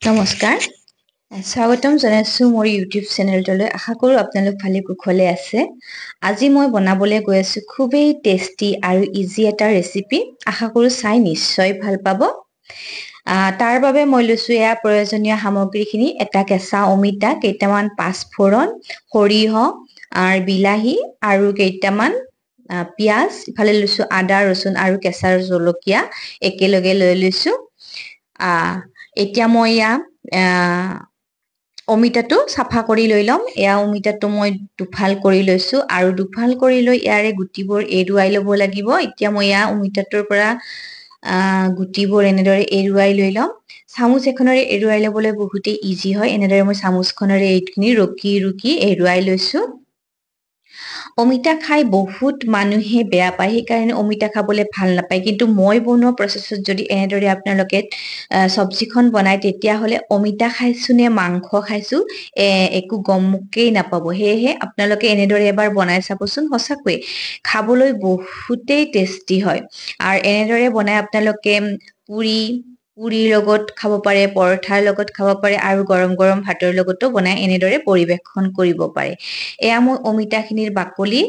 নমস্কাৰ স্বাগতম জনাইছো মোৰ ইউটিউব চেনেলটোলৈ আশা কৰো আপোনালোক ভালে কুশলে আছে আজি মই বনাবলৈ গৈ আছো খুবেই টেষ্টি আৰু ইজি এটা ৰেচিপি আশা কৰো চাই নিশ্চয় ভাল পাব তাৰ বাবে মই লৈছো এয়া প্ৰয়োজনীয় সামগ্ৰীখিনি এটা কেঁচা অমিতা কেইটামান পাঁচফোৰণ সৰিয়হ আৰু বিলাহী আৰু কেইটামান পিয়াজ ইফালে লৈছো আদা ৰসুন আৰু কেঁচা জলকীয়া একেলগে লৈ লৈছো এতিয়া মই ইয়া অমিতাটো সাফা কৰি লৈ লম এয়া অমিতাটো মই দুফাল কৰি লৈছো আৰু দুফাল কৰি লৈ ইয়াৰে গুটিবোৰ এৰুৱাই ল'ব লাগিব এতিয়া মই ইয়া অমিতাটোৰ পৰা গুটিবোৰ এনেদৰে এৰুৱাই লৈ লম চামুচ এখনেৰে এৰুৱাই ল'বলৈ বহুতেই ইজি হয় এনেদৰে মই চামুচখনেৰে এইখিনি ৰুকি এৰুৱাই লৈছো অমিতা খাই বহুত মানুহে বেয়া পায় সেইকাৰণে অমিতা খাবলৈ ভাল নাপায় কিন্তু মই বনোৱা প্ৰসেছত যদি এনেদৰে আপোনালোকে সবজিখন বনাই তেতিয়া হলে অমিতা খাইছো নে মাংস খাইছো একো গমকেই নাপাব হেহে আপোনালোকে এনেদৰে এবাৰ বনাই চাবচোন সঁচাকৈ খাবলৈ বহুতেই টেষ্টি হয় আৰু এনেদৰে বনাই আপোনালোকে পুৰিৰ লগত খাব পাৰে পৰঠাৰ লগত খাব পাৰে আৰু গৰম গৰম ভাতৰ লগতো বনাই এনেদৰে পৰিবেশন কৰিব পাৰে এয়া মই অমিতাখিনিৰ বাকলি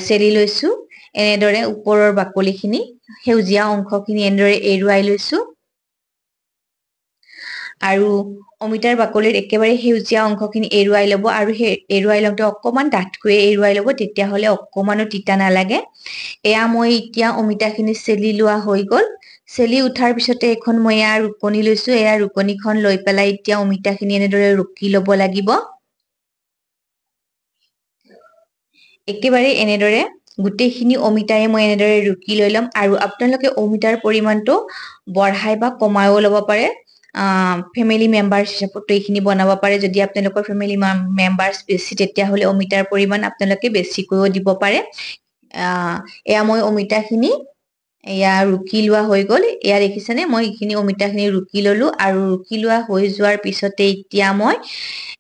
চেলি লৈছো এনেদৰে ওপৰৰ বাকলিখিনি সেউজীয়া অংশখিনি এনেদৰে এৰুৱাই লৈছো আৰু অমিতাৰ বাকলিৰ একেবাৰে সেউজীয়া অংশখিনি এৰুৱাই ল'ব আৰু সেই এৰুৱাই লওঁতে অকমান ডাঠকৈ এৰুৱাই ল'ব তেতিয়াহলে অকমানো তিতা নালাগে এয়া মই এতিয়া অমিতাখিনি চেলি লোৱা হৈ গল চেলি উঠাৰ পিছতে এখন মই এয়া ৰুকনি লৈছো এয়া ৰুকনিখন লৈ পেলাই এতিয়া অমিতাখিনি এনেদৰে ৰুকি ল'ব লাগিব একেবাৰে এনেদৰে গোটেইখিনি অমিতাৰে মই এনেদৰে ৰুকি লৈ লম আৰু আপোনালোকে অমিতাৰ পৰিমাণটো বঢ়াই বা কমাইও ল'ব পাৰে ফেমিলি মেম্বাৰ্ছ হিচাপত এইখিনি বনাব পাৰে যদি আপোনালোকৰ ফেমিলি মেম্বাৰ্ছ বেছি তেতিয়াহলে অমিতাৰ পৰিমাণ আপোনালোকে বেছিকৈও দিব পাৰে এয়া মই অমিতাখিনি এয়া ৰুকি লোৱা হৈ গল এয়া দেখিছেনে মই এইখিনি অমিতাখিনি ৰুকি ললো আৰু ৰুকি লোৱা হৈ যোৱাৰ পিছতে এতিয়া মই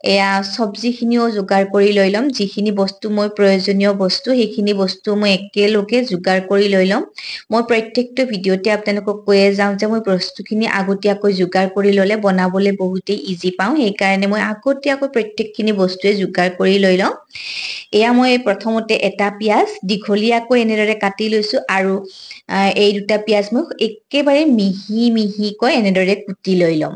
এয়া সবজিখিনিও যোগাৰ কৰি লৈ লম যিখিনি বস্তু মই প্ৰয়োজনীয় বস্তু সেইখিনি বস্তু মই একেলগে যোগাৰ কৰি লৈ লম মই প্ৰত্যেকটো ভিডিঅ'তে আপোনালোকক কৈয়ে যাওঁ যে মই বস্তুখিনি আগতীয়াকৈ যোগাৰ কৰি ললে বনাবলৈ বহুতেই ইজি পাওঁ সেইকাৰণে মই আগতীয়াকৈ প্ৰত্যেকখিনি বস্তুৱে যোগাৰ কৰি লৈ লওঁ এয়া মই প্ৰথমতে এটা পিয়াজ দীঘলীয়াকৈ এনেদৰে কাটি লৈছো আৰু এই দুটা পিয়াজ মই একেবাৰে মিহিকৈ এনেদৰে কুটি লৈ লম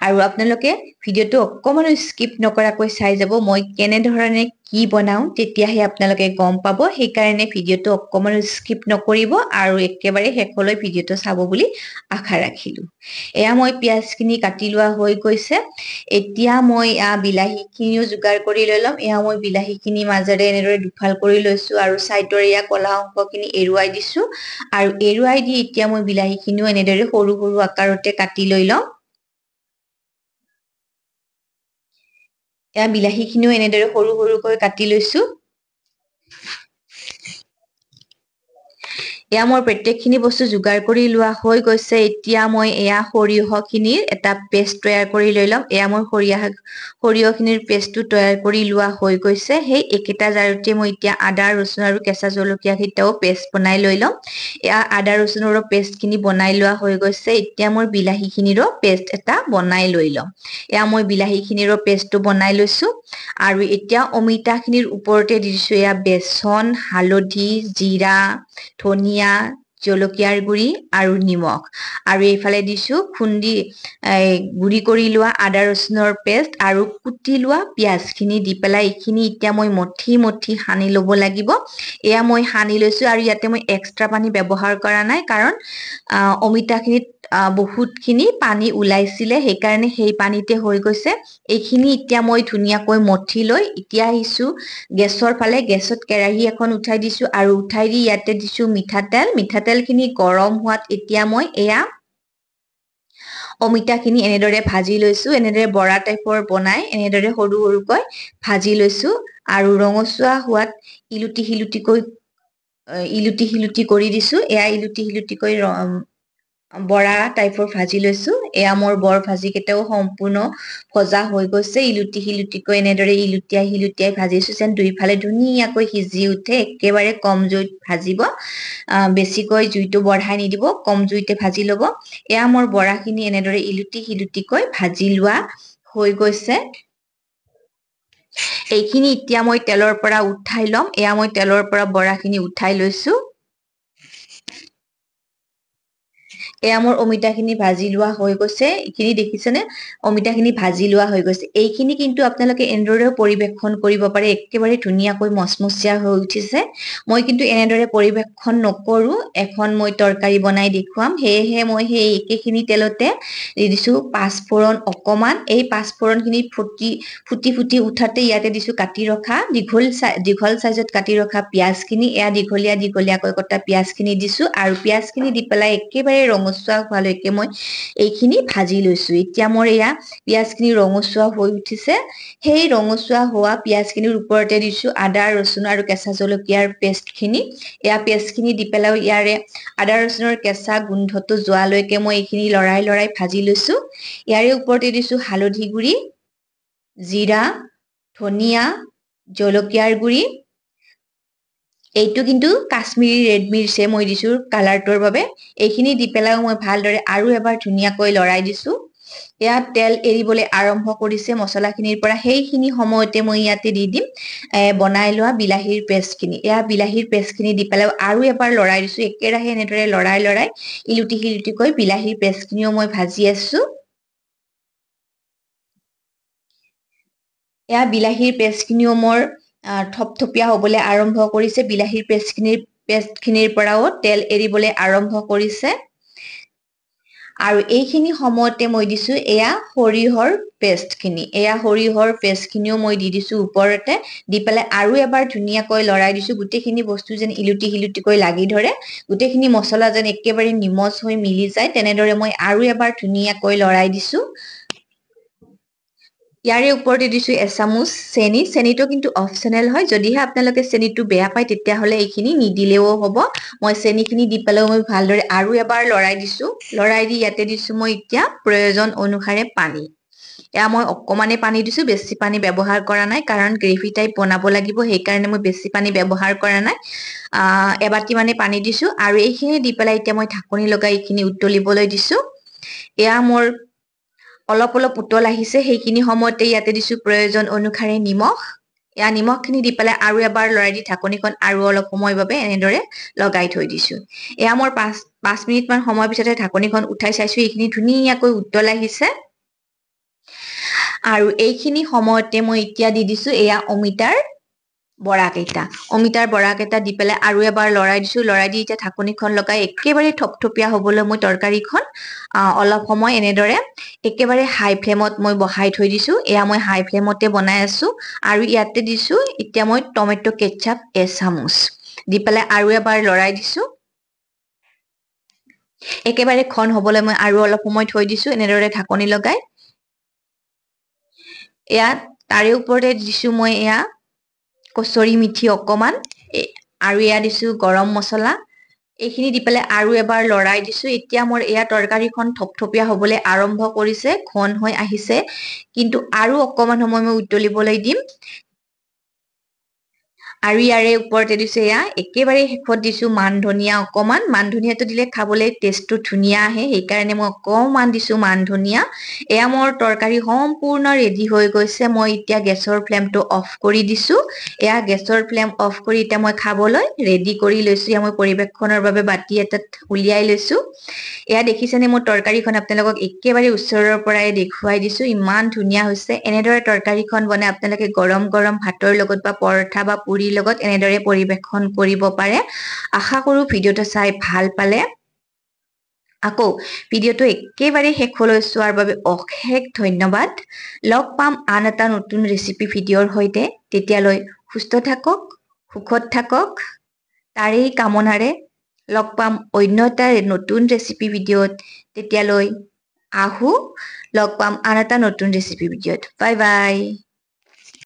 আৰু আপোনালোকে ভিডিঅ'টো অকমানো স্কিপ নকৰাকৈ চাই যাব মই কেনেধৰণে কি বনাও তেতিয়াহে আপোনালোকে গম পাব সেইকাৰণে ভিডিঅ'টো অকমানো স্কিপ নকৰিব আৰু একেবাৰে শেষলৈ ভিডিঅ'টো চাব বুলি আশা ৰাখিলো এয়া মই পিয়াজখিনি কাটি লোৱা হৈ গৈছে এতিয়া মই বিলাহীখিনিও যোগাৰ কৰি লৈ লম এয়া মই বিলাহীখিনি মাজেৰে এনেদৰে দুফাল কৰি লৈছো আৰু চাইডৰ এয়া কলা অংশখিনি এৰুৱাই দিছো আৰু এৰুৱাই দি এতিয়া মই বিলাহীখিনিও এনেদৰে সৰু সৰু আকাৰতে কাটি লৈ লম এয়া বিলাহীখিনিও এনেদৰে সৰু সৰুকৈ কাটি লৈছো এয়া মোৰ প্ৰত্যেকখিনি বস্তু যোগাৰ কৰি লোৱা হৈ গৈছে এতিয়া মই এয়া সৰিয়হখিনিৰ এটা পেষ্ট তৈয়াৰ কৰি লৈ লম এয়া মই সৰিয়হখিনিৰ পেষ্টটো তৈয়াৰ কৰি লোৱা হৈ গৈছে সেই একেটা জাৰতে মই এতিয়া আদা ৰচুন আৰু কেঁচা জলকীয়া কেইটাও পেষ্ট বনাই লৈ লম এয়া আদা ৰচুনৰো পেষ্টখিনি বনাই লোৱা হৈ গৈছে এতিয়া মই বিলাহীখিনিৰো পেষ্ট এটা বনাই লৈ লম এয়া মই বিলাহীখিনিৰো পেষ্টটো বনাই লৈছো আৰু এতিয়া অমিতাখিনিৰ ওপৰতে দিছো এয়া বেচন হালধি জিৰা ধনিয়া জলকীয়াৰ গুৰি আৰু নিমখ আৰু এইফালে দিছো খুন্দি গুৰি কৰি লোৱা আদা ৰচুনৰ পেষ্ট আৰু কুটি লোৱা পিয়াজখিনি দি পেলাই এইখিনি এতিয়া মই মঠি সানি ল'ব লাগিব এয়া মই সানি লৈছো আৰু ইয়াতে মই এক্সট্ৰা পানী ব্যৱহাৰ কৰা নাই কাৰণ অমিতাখিনিত বহুতখিনি পানী ওলাইছিলে সেইকাৰণে সেই পানীতে হৈ গৈছে এইখিনি এতিয়া মই ধুনীয়াকৈ মঠি লৈ এতিয়া আহিছো গেছৰ ফালে গেছত কেৰাহী এখন উঠাই দিছো আৰু উঠাই দি ইয়াতে দিছো মিঠাতেলখিনি গৰম হোৱাত এতিয়া মই এয়া অমিতাখিনি এনেদৰে ভাজি লৈছো এনেদৰে বৰা টাইপৰ বনাই এনেদৰে সৰু সৰুকৈ ভাজি লৈছো আৰু ৰঙচুৱা হোৱাত ইলুটি শিলুটি কৰি দিছো এয়া ইলুটি শিলুটিকৈ বৰা টাইপৰ ভাজি লৈছো এয়া মোৰ বৰ ভাজি কেইটাও সম্পূৰ্ণ ভজা হৈ গৈছে ইলুটিকৈ এনেদৰে ইলুটিয়াই ভাজিছো যেন দুইফালে ধুনীয়াকৈ সিজি উঠে একেবাৰে কম জুইত ভাজিব বেছিকৈ জুইটো বঢ়াই নিদিব কম জুইতে ভাজি ল'ব এয়া মোৰ বৰাখিনি এনেদৰে ইলুটিকৈ ভাজি লোৱা হৈ গৈছে এইখিনি এতিয়া মই তেলৰ পৰা উঠাই ল'ম এয়া মই তেলৰ পৰা বৰাখিনি উঠাই লৈছো এয়া মোৰ অমিতাখিনি ভাজি লোৱা হৈ গৈছে এইখিনি দেখিছেনে অমিতাখিনি ভাজি লোৱা হৈ গৈছে এইখিনি কিন্তু আপোনালোকে এনেদৰেও পৰিবেশন কৰিব পাৰে একেবাৰে ধুনীয়াকৈ মচমচীয়া হৈ উঠিছে মই কিন্তু এনেদৰে পৰিবেশন নকৰো এখন মই তৰকাৰী বনাই দেখুৱাম হেহে মই সেই একেখিনি তেলতে দি দিছো পাঁচফোৰণ অকমান এই পাঁচফোৰণখিনি ফুটি উঠাতে ইয়াতে দিছো কাটি ৰখা দীঘল সাইজত কাটি ৰখা পিয়াজখিনি এয়া দীঘলীয়াকৈ কটা পিয়াজখিনি দিছো আৰু পিয়াজখিনি দি পেলাই একেবাৰে ৰঙচুৱা হোৱালৈকে মই এইখিনি ভাজি লৈছো এতিয়া মোৰ এয়া পিয়াজখিনি ৰঙচুৱা হৈ উঠিছে সেই ৰঙচুৱা হোৱা পিয়াজখিনিৰ ওপৰতে দিছো আদা ৰচুন আৰু কেঁচা জলকীয়াৰ পেষ্টখিনি এয়া পেষ্টখিনি দি পেলাই ইয়াৰে আদা ৰচুনৰ কেঁচা গোন্ধটো যোৱালৈকে মই এইখিনি লৰাই ভাজি লৈছো ইয়াৰে ওপৰতে দিছো হালধি গুড়ি জিৰা ধনিয়া জলকীয়াৰ গুড়ি এইটো কিন্তু কাশ্মীৰী ৰেড মিৰ্চে মই দিছো কালাৰটোৰ বাবে এইখিনি দি পেলাই মই ভালদৰে আৰু এবাৰ ধুনীয়াকৈ লৰাই দিছো এয়া তেল এৰিবলৈ আৰম্ভ কৰিছে মছলাখিনিৰ পৰা সেইখিনি সময়তে মই ইয়াতে দি দিম বনাই লোৱা বিলাহীৰ পেষ্টখিনি এয়া বিলাহীৰ পেষ্টখিনি দি পেলাই আৰু এবাৰ লৰাই দিছো একেৰাহে এনেদৰে লৰাই ইলুটিকৈ বিলাহীৰ পেষ্টখিনিও মই ভাজি আছো এয়া বিলাহীৰ পেষ্টখিনিও মোৰ থপথপীয়া হ'বলৈ আৰম্ভ কৰিছে বিলাহীৰ পেষ্টখিনিৰ পৰাও তেল এৰিবলৈ আৰম্ভ কৰিছে আৰু এইখিনি সময়তে মই দিছো এয়া সৰিয়হৰ পেষ্টখিনিও মই দি দিছো ওপৰতে দি পেলাই আৰু এবাৰ ধুনীয়াকৈ লৰাই দিছো গোটেইখিনি বস্তু যেন ইলুটিকৈ লাগি ধৰে গোটেইখিনি মছলা যেন একেবাৰে নিমজ হৈ মিলি যায় তেনেদৰে মই আৰু এবাৰ ধুনীয়াকৈ লৰাই দিছো ইয়াৰে ওপৰতে দিছো এচামুচ চেনিটো কিন্তু অপচনেল হয় যদিহে আপোনালোকে চেনিটো বেয়া পায় তেতিয়াহলে এইখিনি নিদিলেও হ'ব মই চেনিখিনি দি পেলাই মই ভালদৰে আৰু এবাৰ লৰাই দি ইয়াতে দিছো মই এতিয়া প্ৰয়োজন অনুসাৰে পানী এয়া মই অকমানে পানী দিছো বেছি পানী ব্যৱহাৰ কৰা নাই কাৰণ গ্ৰেভি টাইপ বনাব লাগিব সেইকাৰণে মই বেছি পানী ব্যৱহাৰ কৰা নাই এবাটি মানে পানী দিছো আৰু এইখিনি দি পেলাই এতিয়া মই ঢাকনি লগাই এইখিনি উতলিবলৈ দিছো এয়া মোৰ অলপ উতল আহিছে সেইখিনি সময়তে ইয়াতে দিছো প্ৰয়োজন অনুসাৰে নিমখ এয়া নিমখখিনি দি পেলাই আৰু এবাৰ লৰাই দি ঢাকনিখন আৰু অলপ সময়ৰ বাবে এনেদৰে লগাই থৈ দিছো এয়া মোৰ 5 মিনিট মান সময় পিছতে ঢাকনিখন উঠাই চাইছো এইখিনি ধুনীয়াকৈ উতল আহিছে আৰু এইখিনি সময়তে মই এতিয়া দি দিছো এয়া অমিতাৰ বৰাকেইটা দি পেলাই আৰু এবাৰ লৰাই দি এতিয়া ঢাকনিখন লগাই একেবাৰে থপথপীয়া হ'বলৈ মই তৰকাৰীখন অলপ সময় এনেদৰে একেবাৰে হাই ফ্লেমত মই বহাই থৈ দিছো এয়া মই হাই ফ্লেমতে বনাই আছো আৰু ইয়াতে দিছো এতিয়া মই টমেটো কেচাপ এচামুচ দি পেলাই আৰু এবাৰ লৰাই দিছো একেবাৰে ঘন হ'বলৈ মই আৰু অলপ সময় থৈ দিছো এনেদৰে ঢাকনি লগাই এয়া তাৰে ওপৰতে দিছো মই এয়া কচুৰি মিঠি অকমান আৰু এয়া দিছো গৰম মছলা এইখিনি দি পেলাই আৰু এবাৰ লৰাই দিছো এতিয়া মোৰ এয়া তৰকাৰীখন থপথপীয়া হ'বলৈ আৰম্ভ কৰিছে ঘন হৈ আহিছে কিন্তু আৰু অকমান সময় মই উতলিবলৈ দিম আৰু ইয়াৰে ওপৰতে দিছো এয়া একেবাৰে শেষত দিছো মান ধনিয়া অকমান মান ধনিয়াটো দিলে খাবলৈ টেষ্টটো ধুনীয়া আহে সেইকাৰণে মই অকমান দিছো মান ধনিয়া এয়া মোৰ তৰকাৰী সম্পূৰ্ণ ৰেডি হৈ গৈছে মই এতিয়া গেছৰ ফ্লেমটো অফ কৰি দিছো এয়া গেছৰ ফ্লেম অফ কৰি এতিয়া মই খাবলৈ ৰেডি কৰি লৈছো এয়া মই পৰিবেশনৰ বাবে বাটি এটাত উলিয়াই লৈছো এয়া দেখিছেনে মোৰ তৰকাৰীখন আপোনালোকক একেবাৰে ওচৰৰ পৰাই দেখুৱাই দিছো ইমান ধুনীয়া হৈছে এনেদৰে তৰকাৰীখন বনাই আপোনালোকে গৰম ভাতৰ লগত বা পৰঠা বা পুৰিৰ লগত এনেদৰে পৰিবেশন কৰিব পাৰে আশা কৰো ভিডিঅটো চাই ভাল পালে আকৌ ভিডিঅটো একেবাৰে শেষলৈ চোৱাৰ বাবে অশেষ ধন্যবাদ লগ পাম আন এটা নতুন ৰেচিপি ভিডিঅ'ৰ সৈতে তেতিয়ালৈ সুস্থ থাকক সুখত থাকক তাৰেই কামনাৰে লগ পাম অন্য এটা নতুন ৰেচিপি ভিডিঅ'ত তেতিয়ালৈ লগ পাম আন এটা নতুন ৰেচিপি ভিডিঅ'ত বাই বাই